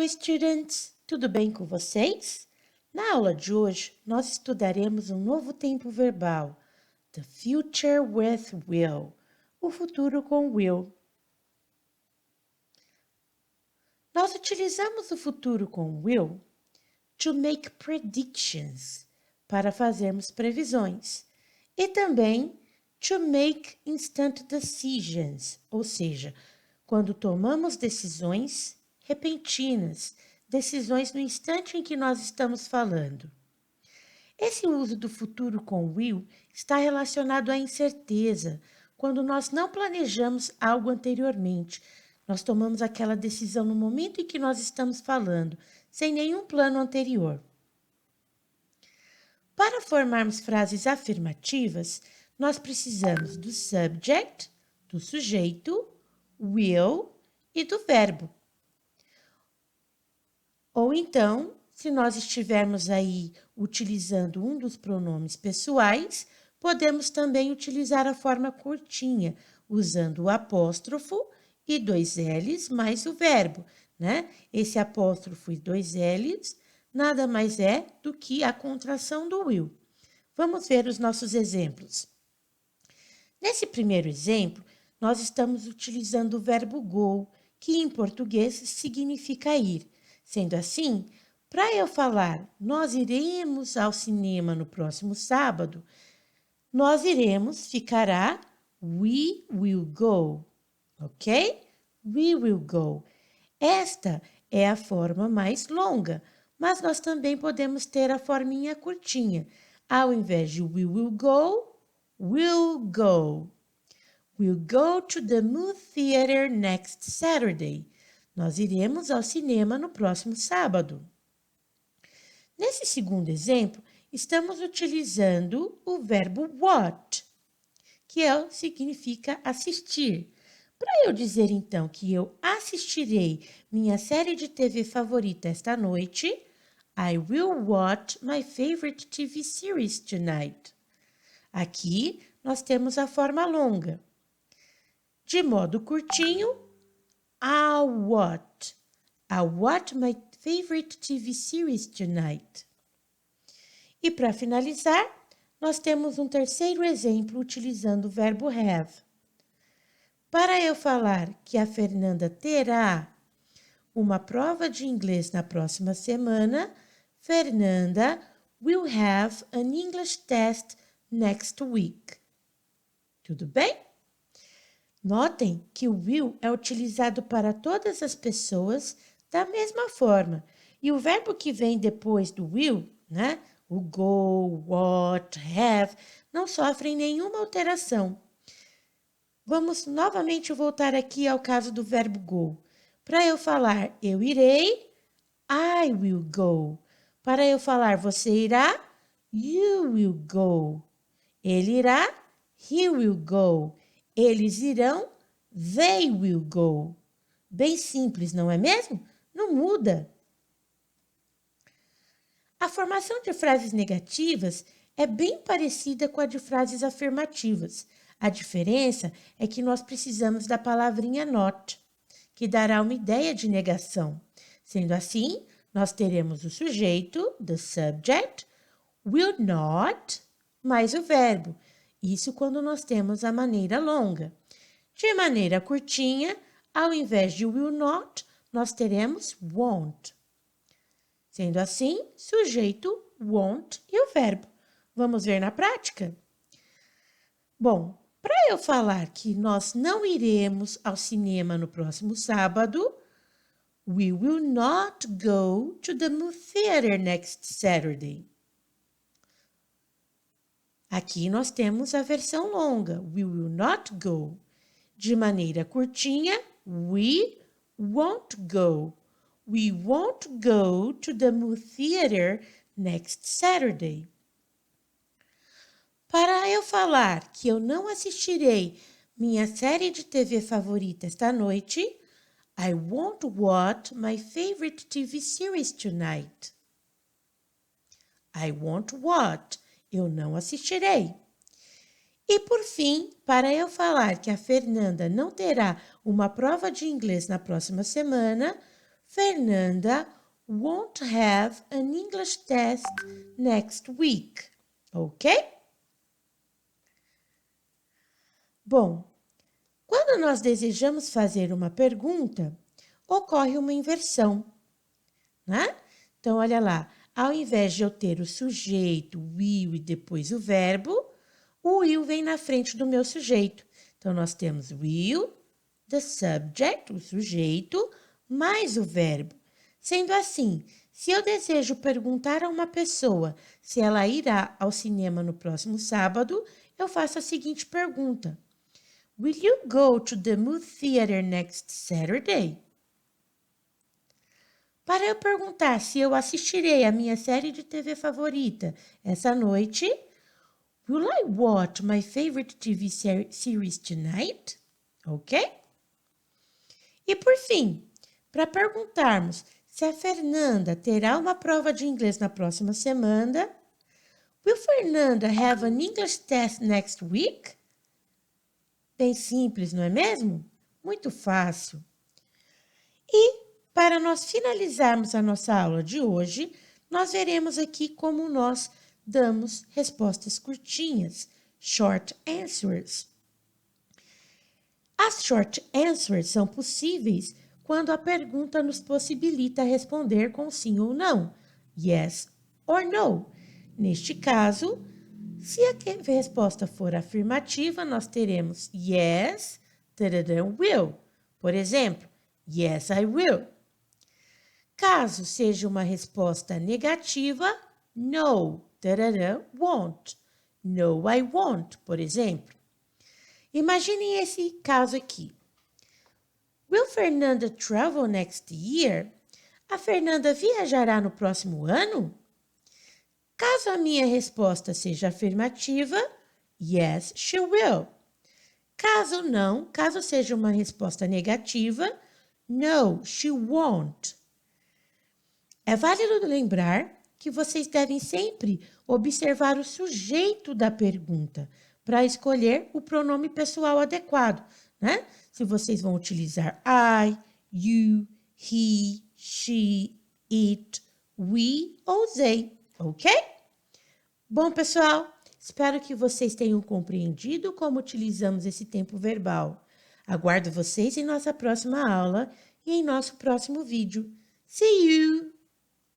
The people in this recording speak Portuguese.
Hello, students! Tudo bem com vocês? Na aula de hoje, nós estudaremos um novo tempo verbal, the future with will, o futuro com will. Nós utilizamos o futuro com will to make predictions, para fazermos previsões, e também to make instant decisions, ou seja, quando tomamos decisões repentinas, decisões no instante em que nós estamos falando. Esse uso do futuro com will está relacionado à incerteza, quando nós não planejamos algo anteriormente. Nós tomamos aquela decisão no momento em que nós estamos falando, sem nenhum plano anterior. Para formarmos frases afirmativas, nós precisamos do subject, do sujeito, will e do verbo. Ou então, se nós estivermos aí utilizando um dos pronomes pessoais, podemos também utilizar a forma curtinha, usando o apóstrofo e 2 L's mais o verbo, né? Esse apóstrofo e 2 L's nada mais é do que a contração do will. Vamos ver os nossos exemplos. Nesse primeiro exemplo, nós estamos utilizando o verbo go, que em português significa ir. Sendo assim, para eu falar nós iremos ao cinema no próximo sábado, nós iremos ficará we will go, ok? We will go. Esta é a forma mais longa, mas nós também podemos ter a forminha curtinha. Ao invés de we will go, we'll go. We'll go to the movie theater next Saturday. Nós iremos ao cinema no próximo sábado. Nesse segundo exemplo, estamos utilizando o verbo watch, que significa assistir. Para eu dizer então que eu assistirei minha série de TV favorita esta noite, I will watch my favorite TV series tonight. Aqui nós temos a forma longa. De modo curtinho, I'll watch my favorite TV series tonight. E para finalizar, nós temos um terceiro exemplo utilizando o verbo have. Para eu falar que a Fernanda terá uma prova de inglês na próxima semana, Fernanda will have an English test next week. Tudo bem? Notem que o will é utilizado para todas as pessoas da mesma forma. E o verbo que vem depois do will, né? O go, what, have, não sofrem nenhuma alteração. Vamos novamente voltar aqui ao caso do verbo go. Para eu falar eu irei, I will go. Para eu falar você irá, you will go. Ele irá, he will go. Eles irão, they will go. Bem simples, não é mesmo? Não muda. A formação de frases negativas é bem parecida com a de frases afirmativas. A diferença é que nós precisamos da palavrinha not, que dará uma ideia de negação. Sendo assim, nós teremos o sujeito, the subject, will not, mais o verbo. Isso quando nós temos a maneira longa. De maneira curtinha, ao invés de will not, nós teremos won't. Sendo assim, sujeito, won't e o verbo. Vamos ver na prática? Bom, para eu falar que nós não iremos ao cinema no próximo sábado, we will not go to the movie theater next Saturday. Aqui nós temos a versão longa, we will not go. De maneira curtinha, we won't go. We won't go to the movie theater next Saturday. Para eu falar que eu não assistirei minha série de TV favorita esta noite, I won't watch my favorite TV series tonight. I won't watch. Eu não assistirei. E por fim, para eu falar que a Fernanda não terá uma prova de inglês na próxima semana, Fernanda won't have an English test next week. Ok? Bom, quando nós desejamos fazer uma pergunta, ocorre uma inversão, né? Então, olha lá, ao invés de eu ter o sujeito, will e depois o verbo, o will vem na frente do meu sujeito. Então, nós temos will, the subject, o sujeito, mais o verbo. Sendo assim, se eu desejo perguntar a uma pessoa se ela irá ao cinema no próximo sábado, eu faço a seguinte pergunta: Will you go to the movie theater next Saturday? Para eu perguntar se eu assistirei a minha série de TV favorita essa noite, will I watch my favorite TV series tonight? Ok? E por fim, para perguntarmos se a Fernanda terá uma prova de inglês na próxima semana, will Fernanda have an English test next week? Bem simples, não é mesmo? Muito fácil. E para nós finalizarmos a nossa aula de hoje, nós veremos aqui como nós damos respostas curtinhas, short answers. As short answers são possíveis quando a pergunta nos possibilita responder com sim ou não, yes or no. Neste caso, se a resposta for afirmativa, nós teremos yes, will. Por exemplo, yes, I will. Caso seja uma resposta negativa, no, won't. No, I won't, por exemplo. Imaginem esse caso aqui. Will Fernanda travel next year? A Fernanda viajará no próximo ano? Caso a minha resposta seja afirmativa, yes, she will. Caso não, caso seja uma resposta negativa, no, she won't. É válido lembrar que vocês devem sempre observar o sujeito da pergunta para escolher o pronome pessoal adequado, né? Se vocês vão utilizar I, you, he, she, it, we ou they, ok? Bom, pessoal, espero que vocês tenham compreendido como utilizamos esse tempo verbal. Aguardo vocês em nossa próxima aula e em nosso próximo vídeo. See you!